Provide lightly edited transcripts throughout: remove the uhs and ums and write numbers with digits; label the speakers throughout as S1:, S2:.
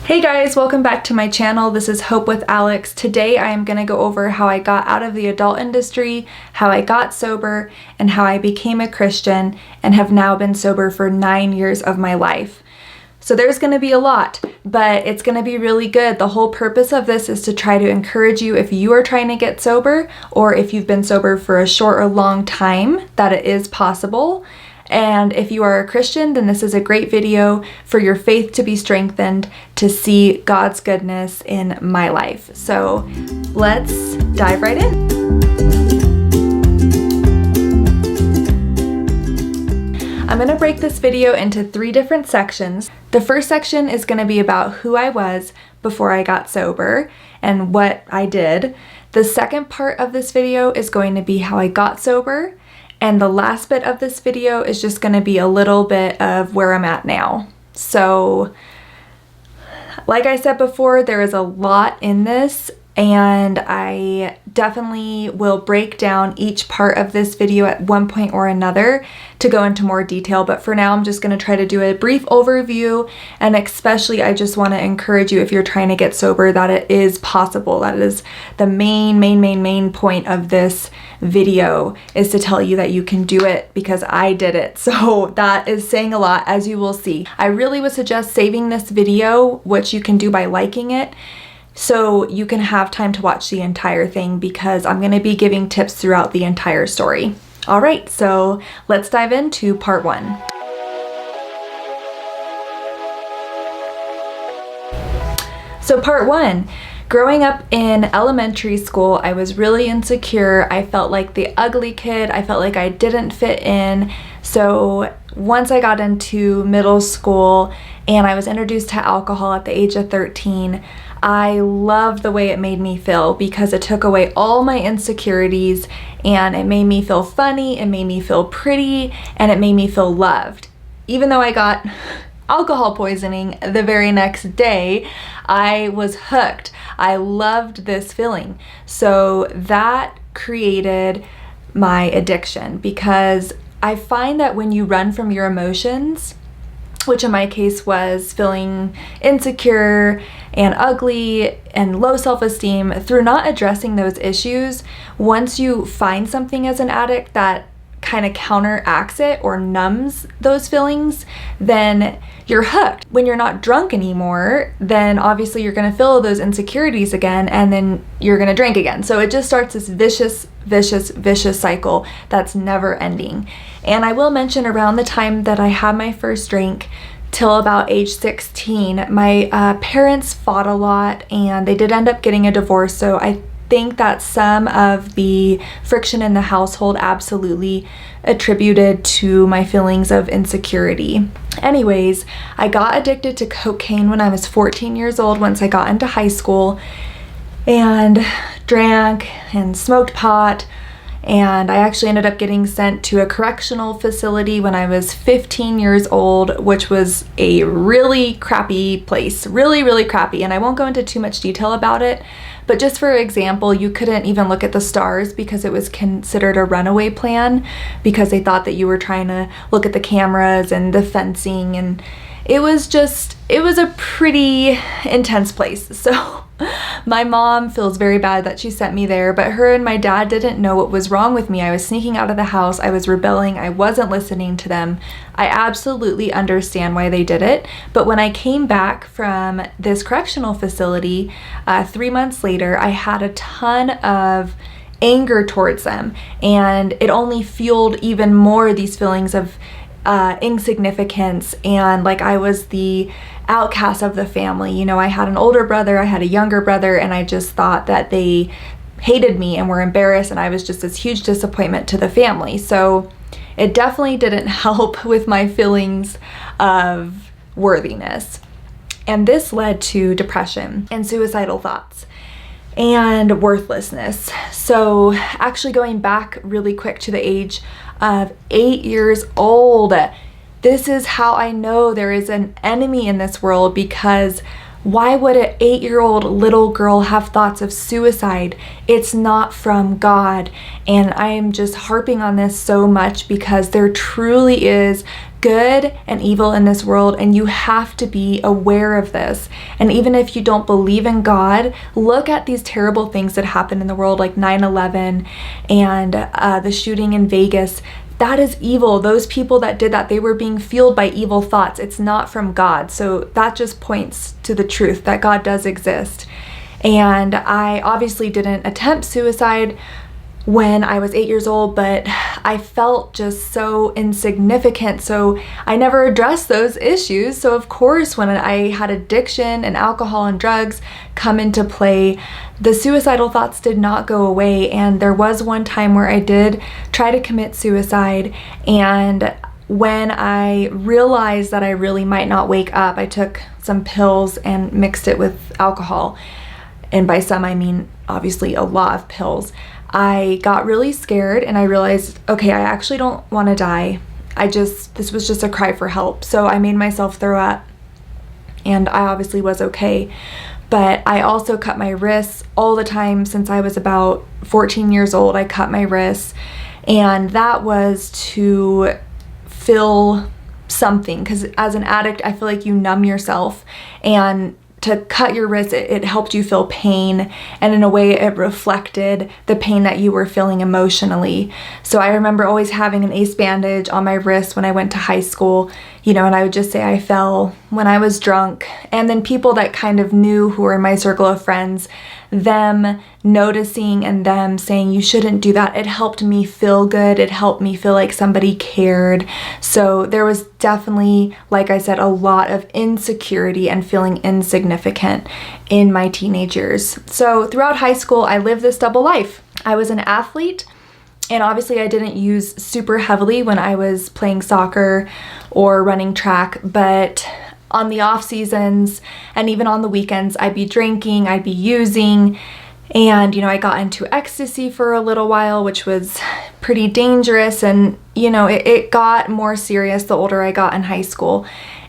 S1: Hey guys, welcome back to my channel. This is Hope with Alex. Today I am going to go over how I got out of the adult industry, how I got sober, and how I became a Christian and have now been sober for 9 years of my life. So there's going to be a lot, but it's going to be really good. The whole purpose of this is to try to encourage you if you are trying to get sober, or if you've been sober for a short or long time, that it is possible. And if you are a Christian, then this is a great video for your faith to be strengthened, to see God's goodness in my life. So let's dive right in. I'm going to break this video into 3 different sections. The first section is going to be about who I was before I got sober and what I did. The second part of this video is going to be how I got sober. And the last bit of this video is just going to be a little bit of where I'm at now. So, like I said before, there is a lot in this, and I definitely will break down each part of this video at one point or another to go into more detail. But for now, I'm just going to try to do a brief overview, and especially I just want to encourage you if you're trying to get sober that it is possible. That is the main point of this video, is to tell you that you can do it, because I did it. So that is saying a lot, as you will see. I really would suggest saving this video, which you can do by liking it, so you can have time to watch the entire thing, because I'm going to be giving tips throughout the entire story. All right, so let's dive into part 1. So part 1. Growing up in elementary school, I was really insecure. I felt like the ugly kid. I felt like I didn't fit in. So once I got into middle school and I was introduced to alcohol at the age of 13, I loved the way it made me feel, because it took away all my insecurities and it made me feel funny, it made me feel pretty, and it made me feel loved. Even though I got alcohol poisoning the very next day, I was hooked. I loved this feeling. So that created my addiction, because I find that when you run from your emotions, which in my case was feeling insecure and ugly and low self-esteem, through not addressing those issues, once you find something as an addict that kind of counteracts it or numbs those feelings, then you're hooked. When you're not drunk anymore, then obviously you're going to feel those insecurities again, and then you're going to drink again. So it just starts this vicious cycle that's never ending. And I will mention, around the time that I had my first drink till about age 16, my parents fought a lot, and they did end up getting a divorce. So I think that some of the friction in the household absolutely attributed to my feelings of insecurity. Anyways, I got addicted to cocaine when I was 14 years old, once I got into high school, and drank and smoked pot. And I actually ended up getting sent to a correctional facility when I was 15 years old, which was a really crappy place, really crappy. And I won't go into too much detail about it, but just for example, you couldn't even look at the stars because it was considered a runaway plan, because they thought that you were trying to look at the cameras and the fencing, and it was a pretty intense place. So my mom feels very bad that she sent me there, but her and my dad didn't know what was wrong with me. I was sneaking out of the house, I was rebelling, I wasn't listening to them. I absolutely understand why they did it. But when I came back from this correctional facility 3 months later, I had a ton of anger towards them, and it only fueled even more these feelings of insignificance, and like I was the outcast of the family. You know, I had an older brother, I had a younger brother, and I just thought that they hated me and were embarrassed, and I was just this huge disappointment to the family. So it definitely didn't help with my feelings of worthiness. And this led to depression and suicidal thoughts and worthlessness. So actually, going back really quick to the age of 8 years old, this is how I know there is an enemy in this world, because why would an 8-year-old little girl have thoughts of suicide? It's not from God. And I am just harping on this so much, because there truly is good and evil in this world, and you have to be aware of this. And even if you don't believe in God, look at these terrible things that happen in the world, like 9/11 and the shooting in Vegas. That is evil. Those people that did that, they were being fueled by evil thoughts. It's not from God. So that just points to the truth that God does exist. And I obviously didn't attempt suicide when I was 8 years old, but I felt just so insignificant. So I never addressed those issues. So of course, when I had addiction and alcohol and drugs come into play, the suicidal thoughts did not go away. And there was one time where I did try to commit suicide. And when I realized that I really might not wake up, I took some pills and mixed it with alcohol. And by some, I mean obviously a lot of pills. I got really scared and I realized, okay, I actually don't want to die. This was just a cry for help. So I made myself throw up, and I obviously was okay. But I also cut my wrists all the time since I was about 14 years old. I cut my wrists, and that was to feel something, because as an addict, I feel like you numb yourself, and to cut your wrist, it helped you feel pain, and in a way it reflected the pain that you were feeling emotionally. So I remember always having an ace bandage on my wrist when I went to high school, and I would just say I fell when I was drunk. And then people that kind of knew, who were in my circle of friends, them noticing and them saying you shouldn't do that, it helped me feel good. It helped me feel like somebody cared. So there was definitely, like I said, a lot of insecurity and feeling insignificant in my teenage years. So throughout high school, I lived this double life. I was an athlete, and obviously I didn't use super heavily when I was playing soccer or running track, but on the off seasons and even on the weekends, I'd be drinking, I'd be using, and I got into ecstasy for a little while, which was pretty dangerous, and it got more serious the older I got in high school.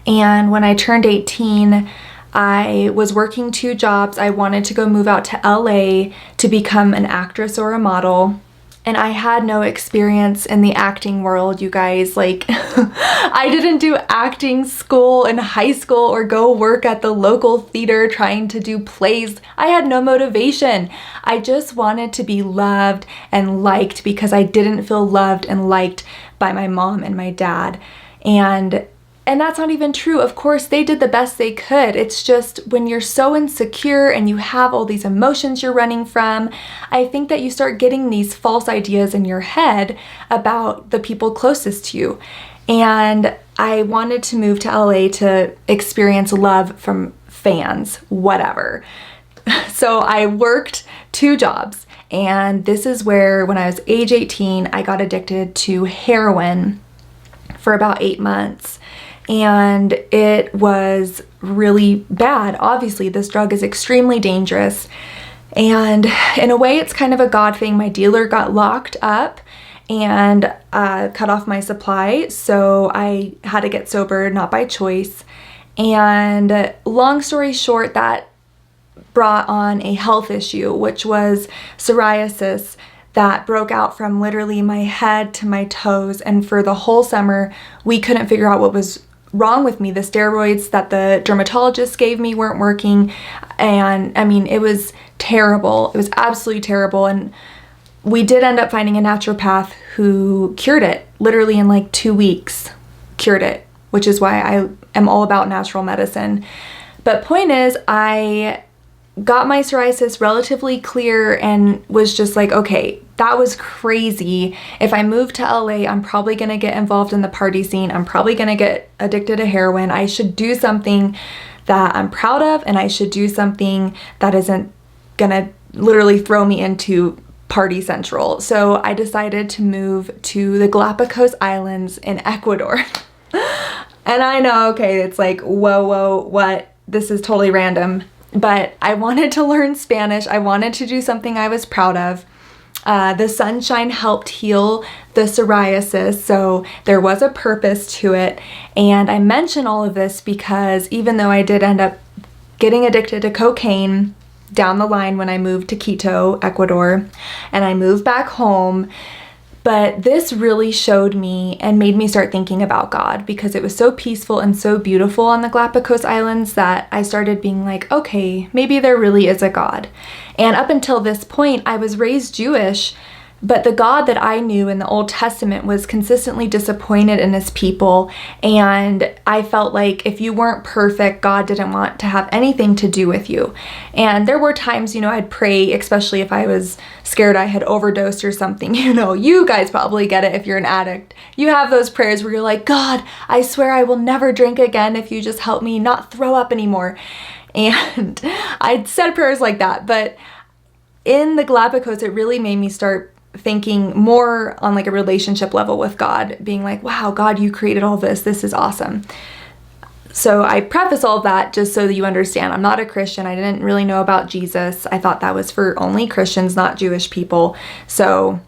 S1: And when I turned 18, I was working 2 jobs. I wanted to go move out to LA to become an actress or a model. And I had no experience in the acting world, you guys. Like, I didn't do acting school in high school or go work at the local theater trying to do plays. I had no motivation. I just wanted to be loved and liked, because I didn't feel loved and liked by my mom and my dad. And that's not even true. Of course, they did the best they could. It's just when you're so insecure and you have all these emotions you're running from, I think that you start getting these false ideas in your head about the people closest to you. And I wanted to move to LA to experience love from fans, whatever. So I worked 2 jobs. And this is where, when I was age 18, I got addicted to heroin for about 8 months. And it was really bad. Obviously, this drug is extremely dangerous. And in a way, it's kind of a God thing. My dealer got locked up and cut off my supply. So I had to get sober, not by choice. And long story short, that brought on a health issue, which was psoriasis, that broke out from literally my head to my toes. And for the whole summer, we couldn't figure out what was wrong with me. The steroids that the dermatologist gave me weren't working. And I mean, it was terrible. It was absolutely terrible. And we did end up finding a naturopath who cured it, literally in like 2 weeks, cured it, which is why I am all about natural medicine. But point is, I got my psoriasis relatively clear and was just like, okay, that was crazy. If I move to LA, I'm probably gonna get involved in the party scene. I'm probably gonna get addicted to heroin. I should do something that I'm proud of, and I should do something that isn't gonna literally throw me into party central. So I decided to move to the Galapagos Islands in Ecuador. And I know, okay, it's like, whoa, what? This is totally random. But I wanted to learn Spanish. I wanted to do something I was proud of. The sunshine helped heal the psoriasis, so there was a purpose to it. And I mention all of this because even though I did end up getting addicted to cocaine down the line when I moved to Quito, Ecuador, and I moved back home, But this really showed me and made me start thinking about God, because it was so peaceful and so beautiful on the Galapagos Islands that I started being like, okay, maybe there really is a God. And up until this point, I was raised Jewish, but the God that I knew in the Old Testament was consistently disappointed in his people. And I felt like if you weren't perfect, God didn't want to have anything to do with you. And there were times, I'd pray, especially if I was scared I had overdosed or something. You guys probably get it if you're an addict. You have those prayers where you're like, God, I swear I will never drink again if you just help me not throw up anymore. And I'd said prayers like that. But in the Galapagos, it really made me start thinking more on like a relationship level with God, being like, wow, God, you created all this. This is awesome. So I preface all of that just so that you understand I'm not a Christian. I didn't really know about Jesus. I thought that was for only Christians, not Jewish people. So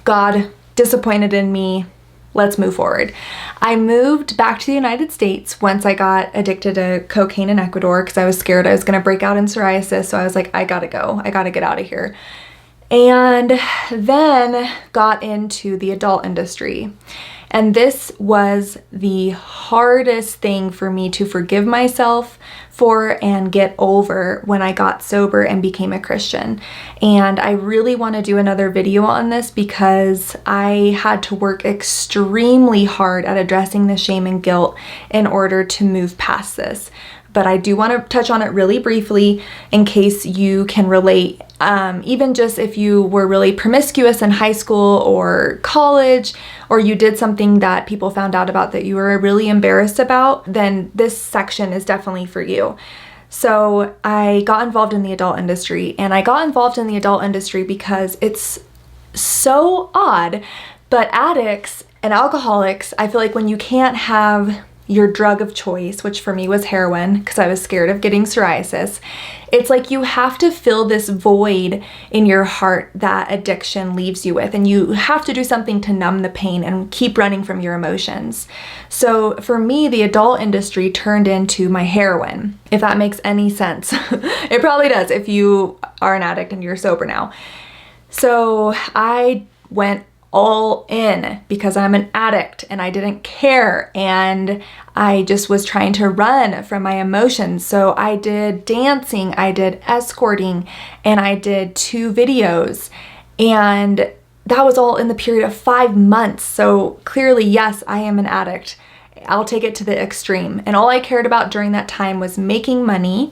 S1: God disappointed in me. Let's move forward. I moved back to the United States once I got addicted to cocaine in Ecuador because I was scared I was going to break out in psoriasis. So I was like, I gotta go. I gotta get out of here. And then got into the adult industry. And this was the hardest thing for me to forgive myself for and get over when I got sober and became a Christian. And I really want to do another video on this because I had to work extremely hard at addressing the shame and guilt in order to move past this. But I do want to touch on it really briefly in case you can relate. Even just if you were really promiscuous in high school or college, or you did something that people found out about that you were really embarrassed about, then this section is definitely for you. So I got involved in the adult industry, and I got involved in the adult industry because it's so odd, but addicts and alcoholics, I feel like when you can't have your drug of choice, which for me was heroin because I was scared of getting psoriasis, it's like you have to fill this void in your heart that addiction leaves you with, and you have to do something to numb the pain and keep running from your emotions. So for me, the adult industry turned into my heroin, if that makes any sense. It probably does if you are an addict and you're sober now. So I went all in because I'm an addict and I didn't care, and I just was trying to run from my emotions. So I did dancing, I did escorting, and I did 2 videos, and that was all in the period of 5 months. So clearly, yes, I am an addict. I'll take it to the extreme. And all I cared about during that time was making money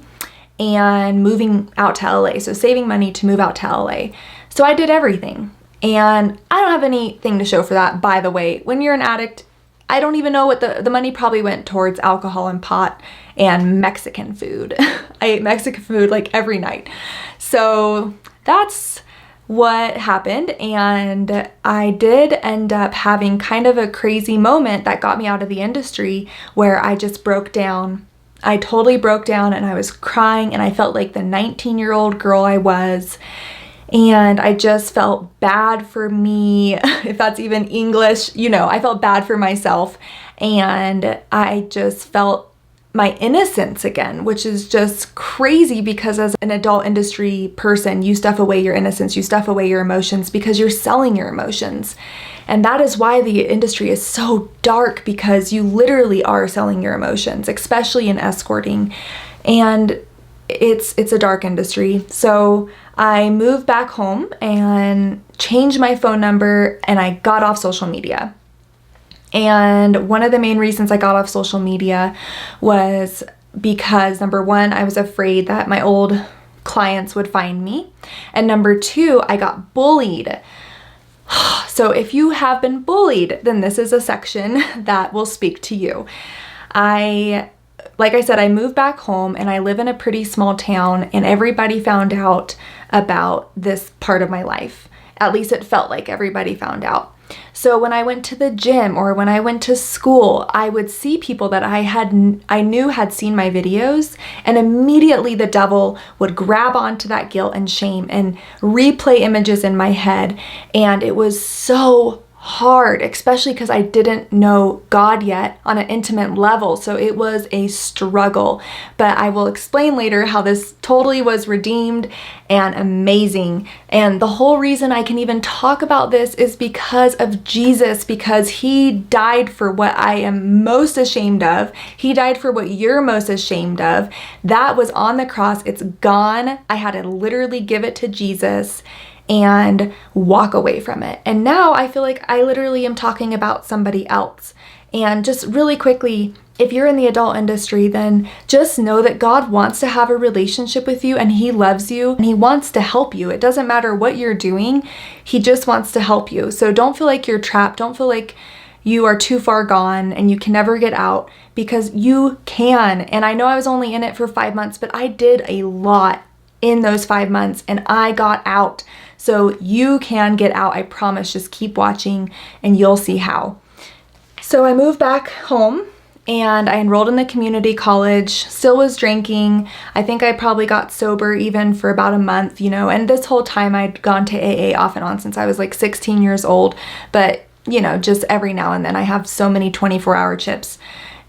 S1: and moving out to LA. So saving money to move out to LA. So I did everything. And I don't have anything to show for that, by the way. When you're an addict, I don't even know what the money probably went towards alcohol and pot and Mexican food. I ate Mexican food like every night. So that's what happened. And I did end up having kind of a crazy moment that got me out of the industry where I just broke down. I totally broke down and I was crying and I felt like the 19-year-old girl I was. And I just felt bad for me, if that's even English, I felt bad for myself. And I just felt my innocence again, which is just crazy because as an adult industry person, you stuff away your innocence, you stuff away your emotions because you're selling your emotions. And that is why the industry is so dark, because you literally are selling your emotions, especially in escorting. And it's a dark industry. So I moved back home and changed my phone number, and I got off social media. And one of the main reasons I got off social media was because, number one, I was afraid that my old clients would find me. And number two, I got bullied. So if you have been bullied, then this is a section that will speak to you. Like I said, I moved back home and I live in a pretty small town, and everybody found out about this part of my life. At least it felt like everybody found out. So when I went to the gym or when I went to school, I would see people that I knew had seen my videos, and immediately the devil would grab onto that guilt and shame and replay images in my head. And it was so hard, especially because I didn't know God yet on an intimate level. So it was a struggle, but I will explain later how this totally was redeemed and amazing. And the whole reason I can even talk about this is because of Jesus, because he died for what I am most ashamed of. He died for what you're most ashamed of. That was on the cross. It's gone. I had to literally give it to Jesus and walk away from it. And now I feel like I literally am talking about somebody else. And just really quickly, if you're in the adult industry, then just know that God wants to have a relationship with you, and he loves you, and he wants to help you. It doesn't matter what you're doing. He just wants to help you. So don't feel like you're trapped. Don't feel like you are too far gone and you can never get out, because you can. And I know I was only in it for 5 months, but I did a lot in those 5 months and I got out. So you can get out, I promise. Just keep watching and you'll see how. So I moved back home and I enrolled in the community college, still was drinking. I think I probably got sober even for about a month, and this whole time I'd gone to AA off and on since I was like 16 years old. But, just every now and then I have so many 24-hour chips.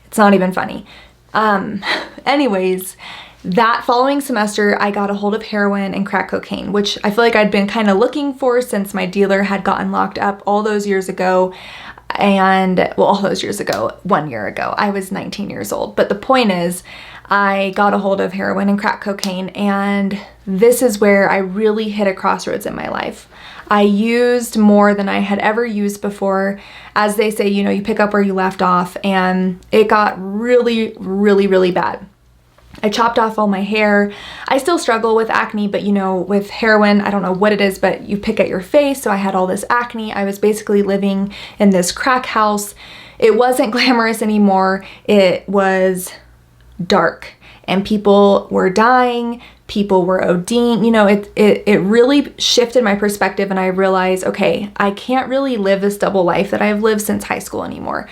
S1: It's not even funny. Anyways, that following semester, I got a hold of heroin and crack cocaine, which I feel like I'd been kind of looking for since my dealer had gotten locked up all those years ago. All those years ago, 1 year ago, I was 19 years old. But the point is, I got a hold of heroin and crack cocaine, and this is where I really hit a crossroads in my life. I used more than I had ever used before. As they say, you pick up where you left off, and it got really, really, really bad. I chopped off all my hair. I still struggle with acne, but with heroin, I don't know what it is, but you pick at your face. So I had all this acne. I was basically living in this crack house. It wasn't glamorous anymore. It was dark and people were dying. People were ODing. It really shifted my perspective, and I realized, okay, I can't really live this double life that I've lived since high school anymore.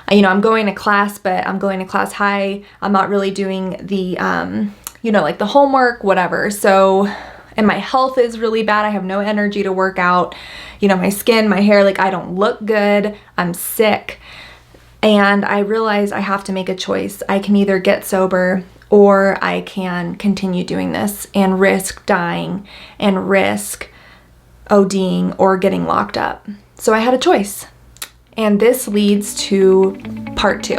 S1: I'm going to class, but I'm going to class high. I'm not really doing the, like the homework, whatever. So, and my health is really bad. I have no energy to work out. My skin, my hair, I don't look good. I'm sick. And I realized I have to make a choice. I can either get sober or I can continue doing this and risk dying and risk ODing or getting locked up. So I had a choice. And this leads to part 2.